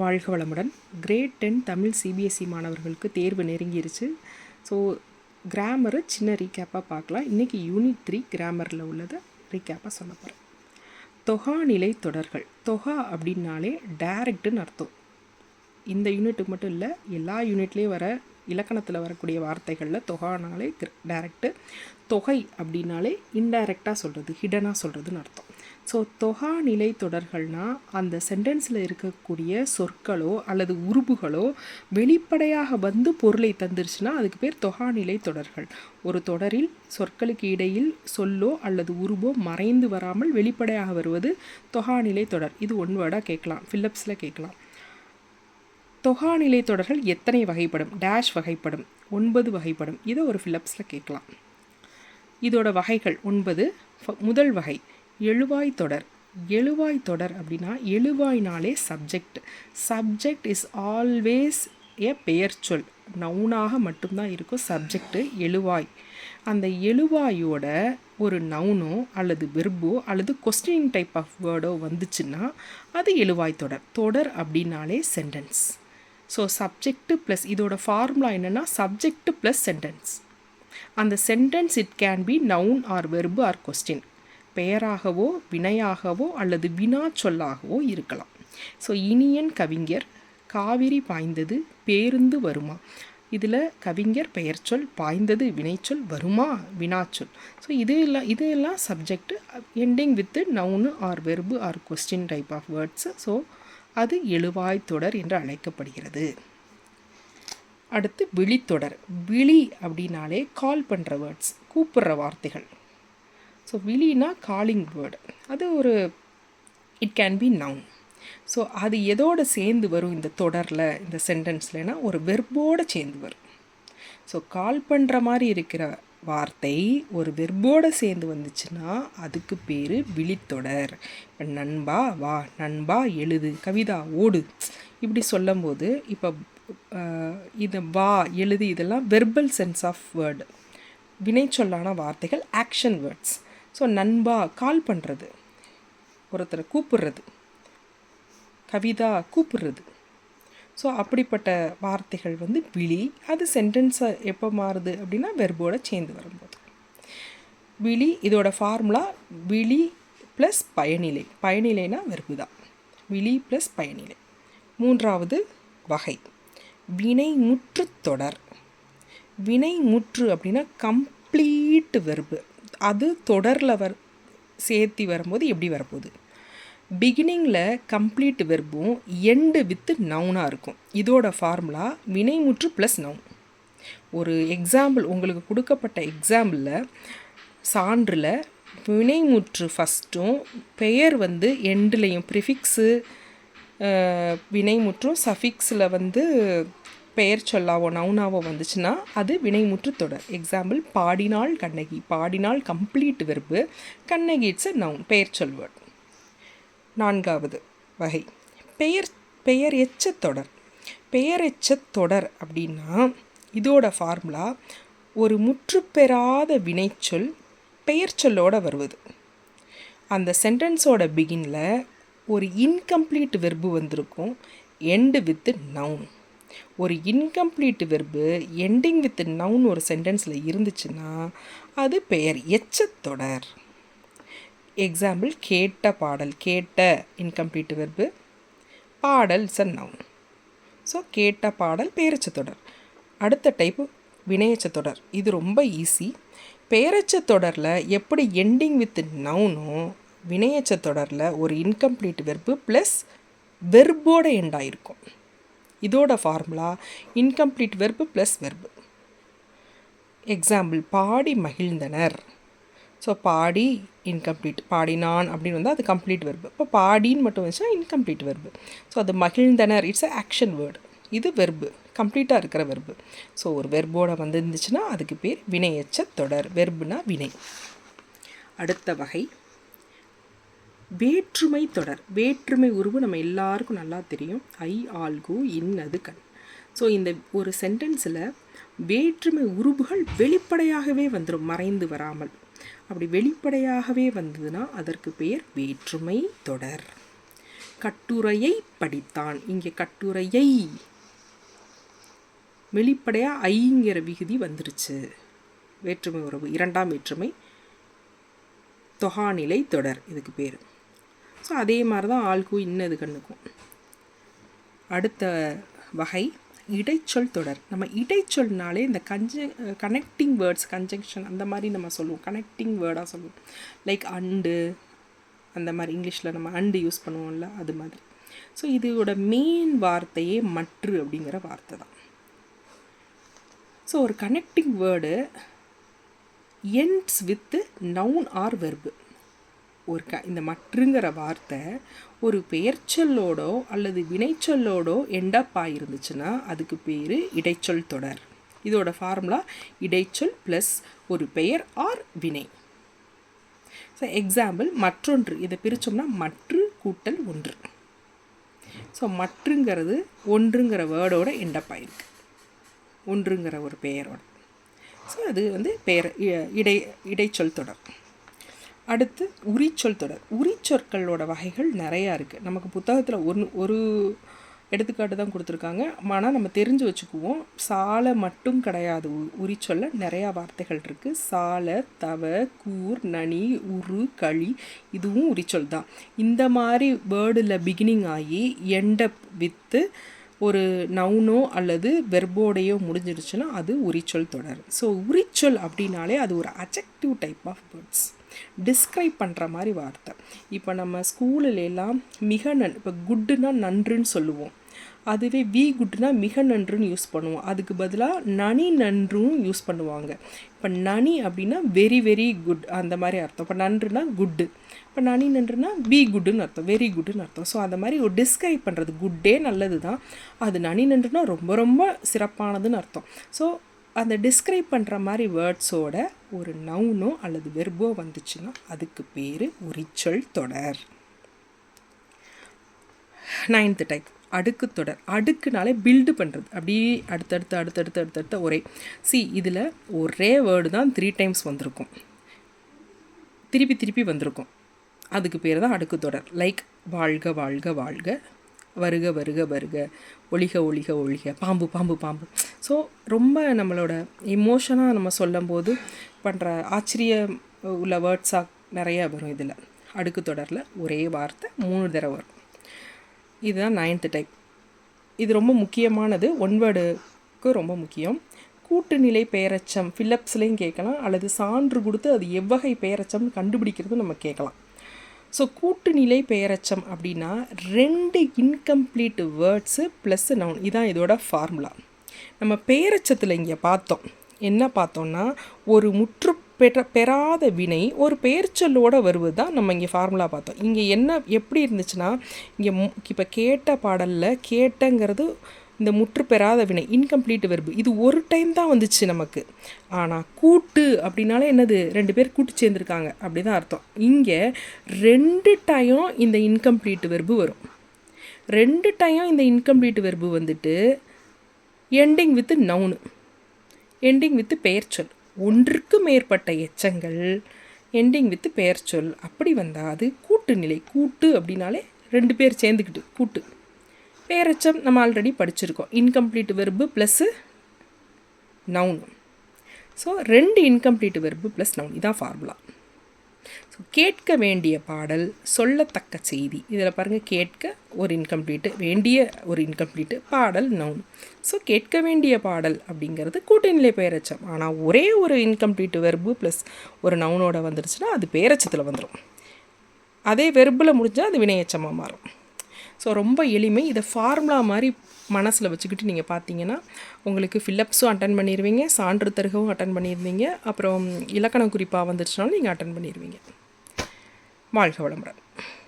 வாழ்க வளமுடன். Great 10 Tamil CBSE மாணவர்களுக்கு தேர்வு நெருங்கிருச்சு. ஸோ கிராமரை சின்ன ரீகேப்பாக பார்க்கலாம். இன்றைக்கி யூனிட் 3 கிராமரில் உள்ளதை ரீகேப்பாக சொல்ல போகிறேன். தொகாநிலை தொடர்கள். தொகா அப்படின்னாலே டைரக்டுன்னு அர்த்தம். இந்த யூனிட்டுக்கு மட்டும் இல்லை, எல்லா யூனிட்லேயும் வர இலக்கணத்தில் வரக்கூடிய வார்த்தைகளில் தொகானாலே டைரக்டு, தொகை அப்படின்னாலே இன்டைரக்டாக சொல்கிறது, ஹிடனாக சொல்கிறதுன்னு அர்த்தம். ஸோ தொகாநிலை தொடர்கள்னால் அந்த சென்டென்ஸில் இருக்கக்கூடிய சொற்களோ அல்லது உருபுகளோ வெளிப்படையாக வந்து பொருளை தந்துருச்சுன்னா அதுக்கு பேர் தொகாநிலை தொடர்கள். ஒரு தொடரில் சொற்களுக்கு இடையில் சொல்லோ அல்லது உருபோ மறைந்து வராமல் வெளிப்படையாக வருவது தொகாநிலை தொடர். இது ஒன் வேர்டாக கேட்கலாம், ஃபில்லப்ஸில் கேட்கலாம். தொகாநிலை தொடர்கள் எத்தனை வகைப்படும்? டேஷ் வகைப்படும், 9 வகைப்படும். இதை ஒரு ஃபில்லப்ஸில் கேட்கலாம். இதோட வகைகள் 9. முதல் வகை எழுவாய் தொடர். எழுவாய் தொடர் அப்படின்னா எழுவாய்னாலே subject. Subject is always a பெயர் சொல், நவுனாக மட்டும்தான் இருக்கும் சப்ஜெக்டு எழுவாய். அந்த எழுவாயோட ஒரு நவுனோ அல்லது வெர்போ அல்லது கொஸ்டினிங் டைப் ஆஃப் வேர்டோ வந்துச்சுன்னா அது எழுவாய் தொடர். தொடர் அப்படின்னாலே சென்டென்ஸ். ஸோ சப்ஜெக்டு ப்ளஸ் இதோட ஃபார்முலா என்னென்னா சப்ஜெக்டு ப்ளஸ் சென்டென்ஸ். அந்த sentence it can be noun or verb or question. பெயராகவோ வினையாகவோ அல்லது வினா சொல்லாகவோ இருக்கலாம். ஸோ இனியன் கவிஞர், காவிரி பாய்ந்தது, பேருந்து வருமா. இதில் கவிஞர் பெயர் சொல், பாய்ந்தது வினைச்சொல், வருமா வினாச்சொல். ஸோ இதெல்லாம் subject ending with noun or verb or question type of words. So அது எழுவாய் தொடர் என்று அழைக்கப்படுகிறது. அடுத்து விழித்தொடர். விழி அப்படின்னாலே கால் பண்ணுற வேர்ட்ஸ், கூப்பிட்ற வார்த்தைகள். ஸோ விழினா காலிங் வேர்டு. அது ஒரு it can be noun. So அது எதோடு சேர்ந்து வரும் இந்த தொடரில், இந்த சென்டென்ஸ்லனா ஒரு வெர்போடு சேர்ந்து வரும். ஸோ கால் பண்ணுற மாதிரி இருக்கிற வார்த்தை ஒரு வெர்போடு சேர்ந்து வந்துச்சுன்னா அதுக்கு பேர் விழித்தொடர். இப்போ நண்பா வா, நண்பா எழுது, கவிதா ஓடு, இப்படி சொல்லும்போது இப்போ இது வா எழுது இதெல்லாம் வெர்பல் சென்ஸ் ஆஃப் வேர்டு, வினைச்சொல்லான வார்த்தைகள், ஆக்ஷன் வேர்ட்ஸ். ஸோ நண்பா கால் பண்ணுறது, ஒருத்தரை கூப்பிடுறது, கவிதா கூப்பிடுறது. ஸோ அப்படிப்பட்ட வார்த்தைகள் விழி. அது சென்டென்ஸை எப்போ மாறுது அப்படின்னா வெர்போட சேர்ந்து வரும்போது. விழி இதோட ஃபார்முலா விழி ப்ளஸ் பயனிலை. பயனிலைனா வெர்பு தான், விழி ப்ளஸ் பயனிலை. மூன்றாவது வகை வினைமுற்று தொடர். வினைமுற்று அப்படின்னா கம்ப்ளீட் வெர்பு. அது தொடரில் சேர்த்தி வரும்போது எப்படி வரப்போகுது? பிகினிங்கில் கம்ப்ளீட் வெர்பும் எண்டு வித் நவுனாக இருக்கும். இதோட ஃபார்முலா வினைமுற்று ப்ளஸ் நவுன். ஒரு எக்ஸாம்பிள் உங்களுக்கு கொடுக்கப்பட்ட எக்ஸாம்பிளில் சான்றில் வினைமுற்று ஃபஸ்ட்டும் பெயர் எண்டுலேயும் ப்ரிஃபிக்ஸு வினைமுற்றும் சஃபிக்ஸில் பெயர் சொல்லாவோ நவுனாவோ வந்துச்சுன்னா அது வினைமுற்று தொடர். எக்ஸாம்பிள் பாடினாள் கண்ணகி. பாடினாள் complete verb, Kannagi it's a noun, பெயர் சொல் வேர்ட். நான்காவது வகை பெயர் எச்ச தொடர். பெயர் எச்ச தொடர் அப்படின்னா இதோட ஃபார்முலா ஒரு முற்றுப்பெறாத வினைச்சொல் பெயர் சொல்லோடு வருவது. அந்த சென்டென்ஸோட பிகினில் ஒரு இன்கம்ப்ளீட் வெர்பு வந்திருக்கும், எண்டு வித் நவுன். ஒரு incomplete verb ending with noun ஒரு சென்டென்ஸில் இருந்துச்சுன்னா அது பெயர் எச்ச தொடர். எக்ஸாம்பிள் கேட்ட பாடல். கேட்ட இன்கம்ப்ளீட் வெர்பு, பாடல் இஸ் அ நவுன். ஸோ கேட்ட பாடல் பெயரெச்ச தொடர். அடுத்த டைப்பு வினையச்ச தொடர். இது ரொம்ப ஈஸி. பெயரெச்ச தொடரில் எப்படி எண்டிங் வித் நவுனோ வினையச்ச தொடரில் ஒரு இன்கம்ப்ளீட் வெர்பு ப்ளஸ் வெர்போட எண்டாயிருக்கும். இதோட formula incomplete verb plus verb. Example பாடி மகிழ்ந்தனர். ஸோ பாடி இன்கம்ப்ளீட், பாடினான் அப்படின்னு வந்தால் அது கம்ப்ளீட் வெர்பு. இப்போ பாடின்னு மட்டும் வந்துச்சுன்னா இன்கம்ப்ளீட் வெர்பு. ஸோ அது மகிழ்ந்தனர் இட்ஸ் அ ஆக்ஷன் வேர்டு. இது வெர்பு, கம்ப்ளீட்டாக இருக்கிற வெர்பு. ஸோ ஒரு வெர்போட இருந்துச்சுன்னா அதுக்கு பேர் வினையச்ச தொடர். வெர்புனா வினை. அடுத்த வகை வேற்றுமை தொடர். வேற்றுமை உருவு நம்ம எல்லாருக்கும் நல்லா தெரியும். ஐ, ஆல், கு, இன்னது, கண். ஸோ இந்த ஒரு சென்டென்ஸில் வேற்றுமை உருவுகள் வெளிப்படையாகவே வந்துடும், மறைந்து வராமல். அப்படி வெளிப்படையாகவே வந்ததுன்னா அதற்கு பெயர் வேற்றுமை தொடர். கட்டுரையை படித்தான். இங்கே கட்டுரையை வெளிப்படையாக ஐங்கிற விகுதி வந்துருச்சு. வேற்றுமை உறவு, இரண்டாம் வேற்றுமை தொகாநிலை தொடர் இதுக்கு பேர். ஸோ அதே மாதிரி தான் ஆள்கு இன்னது கண்ணுக்கும். அடுத்த வகை இடைச்சொல் தொடர். நம்ம இடைச்சொல்னாலே இந்த கனெக்டிங் வேர்ட்ஸ், கன்ஜங்ஷன் அந்த மாதிரி நம்ம சொல்லுவோம், கனெக்டிங் வேர்டாக சொல்லுவோம். லைக் அண்டு அந்த மாதிரி இங்கிலீஷில் நம்ம அண்டு யூஸ் பண்ணுவோம்ல, அது மாதிரி. ஸோ இதோட மெயின் வார்த்தையே மற்று அப்படிங்கிற வார்த்தை தான். ஸோ ஒரு connecting word ends with noun or verb. இந்த மற்றுங்கிற வார்த்தை ஒரு பெயர்ச்சொல்லோடோ அல்லது வினைச்சொல்லோடோ எண்டப் ஆகிருந்துச்சுன்னா அதுக்கு பேர் இடைச்சொல் தொடர். இதோட ஃபார்முலா இடைச்சொல் ப்ளஸ் ஒரு பெயர் ஆர் வினை. ஸோ எக்ஸாம்பிள் மற்றொன்று, இதை பிரித்தோம்னா மற்று கூட்டல் ஒன்று. ஸோ மற்றுங்கிறது ஒன்றுங்கிற வேர்டோட எண்டப் ஆகிருக்கு, ஒன்றுங்கிற ஒரு பெயரோட. ஸோ அது பெயர் இடைச்சொல் தொடர். அடுத்து உரிச்சொல் தொடர். உரிச்சொற்களோட வகைகள் நிறையா இருக்குது. நமக்கு புத்தகத்தில் ஒரு எடுத்துக்காட்டு தான் கொடுத்துருக்காங்க, ஆனால் நம்ம தெரிஞ்சு வச்சுக்குவோம். சால மட்டும் கிடையாது, உரிச்சொல்ல நிறையா வார்த்தைகள் இருக்குது. சால, தவ, கூர், நனி, உரு, களி, இதுவும் உரிச்சொல் தான். இந்த மாதிரி வேர்டில் பிகினிங் ஆகி எண்டப் வித்து ஒரு நவுனோ அல்லது வெர்போடையோ முடிஞ்சிடுச்சுன்னா அது உரிச்சொல் தொடர். ஸோ உரிச்சொல் அப்படின்னாலே அது ஒரு adjective type of words, describe பண்ணுற மாதிரி வார்த்தை. இப்போ நம்ம ஸ்கூலிலெல்லாம் மிக இப்போ குட்டுனா நன்றுன்னு சொல்லுவோம், அதுவே வி குட்னா மிக நன்றுன்னு யூஸ் பண்ணுவோம். அதுக்கு பதிலாக நனி நன்றும் யூஸ் பண்ணுவாங்க. இப்போ நனி அப்படின்னா வெரி வெரி குட் அந்த மாதிரி அர்த்தம். இப்போ நன்றுனா குட்டு, இப்போ நனி நன்றுனா வி குட்டுன்னு அர்த்தம், வெரி குட்டுன்னு அர்த்தம். ஸோ அந்த மாதிரி ஒரு டிஸ்கிரைப் பண்ணுறது, குட்டே நல்லது தான், அது நனி நன்றுனா ரொம்ப ரொம்ப சிறப்பானதுன்னு அர்த்தம். ஸோ அந்த டிஸ்கிரைப் பண்ணுற மாதிரி வேர்ட்ஸோட ஒரு நவுனோ அல்லது வெர்போ வந்துச்சுன்னா அதுக்கு பேர் உரிச்சொல் தொடர். 9th டைப் அடுக்கு தொடர். அடுக்குனாலே பில்டு பண்ணுறது, அப்படியே அடுத்தடுத்த ஒரே இதில் ஒரே வேர்டு தான் 3 times வந்திருக்கும், திருப்பி வந்திருக்கும். அதுக்கு பேர் தான் அடுக்கு தொடர். லைக் வாழ்க வாழ்க வாழ்க, வருக வருக வருக, ஒளிக ஒளிக ஒளிக, பாம்பு பாம்பு பாம்பு. ஸோ ரொம்ப நம்மளோட எமோஷனாக நம்ம சொல்லும் போது பண்ணுற ஆச்சரியம் உள்ள வேர்ட்ஸாக நிறையா வரும். இதில் அடுக்கு தொடரில் ஒரே வார்த்தை 3 தடவை வரும். இதுதான் 9th டைப். இது ரொம்ப முக்கியமானது, ஒன் வேர்டுக்கு ரொம்ப முக்கியம். கூட்டுநிலை பெயரச்சம் ஃபில்லப்ஸ்லேயும் கேட்கலாம், அல்லது சான்று கொடுத்து அது எவ்வகை பெயரச்சம்னு கண்டுபிடிக்கிறது நம்ம கேட்கலாம். ஸோ கூட்டுநிலை பெயரச்சம் அப்படின்னா 2 இன்கம்ப்ளீட் வேர்ட்ஸு ப்ளஸ் நவுன், இதுதான் இதோட ஃபார்முலா. நம்ம பெயரச்சத்தில் இங்கே பார்த்தோம், என்ன பார்த்தோம்னா ஒரு முற்று பெறாத வினை ஒரு பெயர்ச்சொல்லோடு வருவது தான் நம்ம இங்கே ஃபார்முலா பார்த்தோம். இங்கே என்ன எப்படி இருந்துச்சுன்னா, இங்கே இப்போ கேட்ட பாடலில் கேட்டங்கிறது இந்த முற்று பெறாத வினை இன்கம்ப்ளீட் வெர்பு, இது ஒரு டைம் தான் வந்துச்சு நமக்கு. ஆனால் கூட்டு அப்படின்னாலே என்னது, 2 பேர் கூட்டு சேர்ந்துருக்காங்க அப்படி தான் அர்த்தம். இங்கே 2 டைம் இந்த இன்கம்ப்ளீட் வெர்பு வரும். 2 டைம் இந்த இன்கம்ப்ளீட் வெர்பு வந்துட்டு ending with noun, ending with பெயர்ச்சொல். ஒன்றுக்கு மேற்பட்ட எச்சங்கள் எண்டிங் வித் பெயர்ச்சொல் அப்படி வந்தால் அது கூட்டுநிலை. கூட்டு அப்படின்னாலே 2 பேர் சேர்ந்துக்கிட்டு கூட்டு. பெயரச்சம் நம்ம ஆல்ரெடி படிச்சிருக்கோம், incomplete verb plus noun. So 2 incomplete verb plus noun, இதான் ஃபார்முலா. ஸோ கேட்க வேண்டிய பாடல், சொல்லத்தக்க செய்தி. இதில் பாருங்கள், கேட்க ஒரு இன்கம்ப்ளீட்டு, வேண்டிய ஒரு இன்கம்ப்ளீட்டு, பாடல் நவுன். ஸோ கேட்க வேண்டிய பாடல் அப்படிங்கிறது கூட்டுநிலை பெயரச்சம். ஆனால் ஒரே ஒரு இன்கம்ப்ளீட் வெர்பு ப்ளஸ் ஒரு நவுனோட வந்துருச்சுன்னா அது பெயரச்சத்தில் வந்துடும். அதே வெர்பில் முடிஞ்சால் அது வினையச்சமாக மாறும். ஸோ ரொம்ப எளிமை. இதை ஃபார்முலா மாதிரி மனசில் வச்சுக்கிட்டு நீங்கள் பார்த்தீங்கன்னா உங்களுக்கு ஃபில்லப்ஸும் அட்டன் பண்ணிடுவீங்க, சான்று தருகவும் அட்டன் பண்ணிடுவீங்க, அப்புறம் இலக்கண குறிப்பாக வந்துருச்சுனாலும் நீங்கள் அட்டன் பண்ணிடுவீங்க. வாழ்க வளமுடன்.